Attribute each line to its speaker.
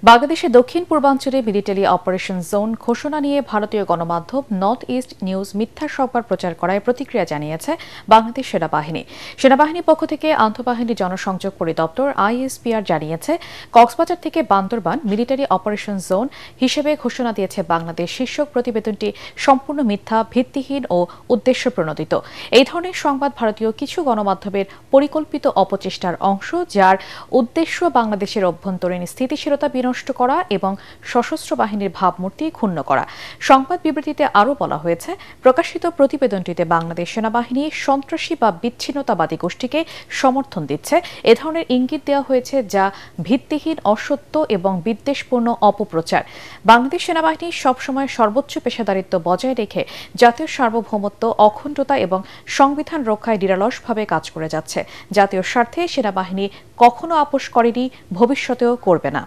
Speaker 1: বাংলাদেশের দক্ষিণ পূর্বাঞ্চলে মিলিটারি অপারেশন জোন ঘোষণা নিয়ে ভারতীয় গণমাধ্যম নর্থ ইস্ট নিউজ মিথ্যা সংবাদ প্রচার করায় প্রতিক্রিয়া জানিয়েছে বাংলাদেশ সেনাবাহিনী। সেনাবাহিনীর পক্ষ থেকে আন্তঃবাহিনী জনসংযোগ পরিদপ্তর আইএসপিআর জানিয়েছে, কক্সবাজার থেকে বান্দরবান মিলিটারি অপারেশন জোন হিসেবে ঘোষণা দিয়েছে বাংলাদেশ। শীর্ষক প্রতিবেদনটি সম্পূর্ণ মিথ্যা, ভিত্তিহীন ও উদ্দেশ্য প্রণোদিত। এই ধরনের সংবাদ ভারতীয় কিছু গণমাধ্যমের পরিকল্পিত অপচেষ্টার অংশ, যার উদ্দেশ্য বাংলাদেশের অভ্যন্তরীণ স্থিতিশীলতা বিনষ্ট করা এবং সশস্ত্র বাহিনীর ভাবমূর্তি ক্ষুণ্ণ করা। সংবাদ বিবৃতিতে আরও বলা হয়েছে, প্রকাশিত প্রতিবেদনটিতে বাংলাদেশ সেনাবাহিনী সন্ত্রাসী বা বিচ্ছিন্নতাবাদী গোষ্ঠীকে সমর্থন দিচ্ছে এ ধরনের ইঙ্গিত দেওয়া হয়েছে, যা ভিত্তিহীন, অসত্য এবং বিদ্বেষপূর্ণ অপপ্রচার। বাংলাদেশ সেনাবাহিনী সবসময় সর্বোচ্চ পেশাদারিত্ব বজায় রেখে জাতীয় সার্বভৌমত্ব, অখণ্ডতা এবং সংবিধান রক্ষায় নিরলসভাবে কাজ করে যাচ্ছে। জাতীয় স্বার্থে সেনাবাহিনী কখনো আপোস করেনি, ভবিষ্যতেও করবে না।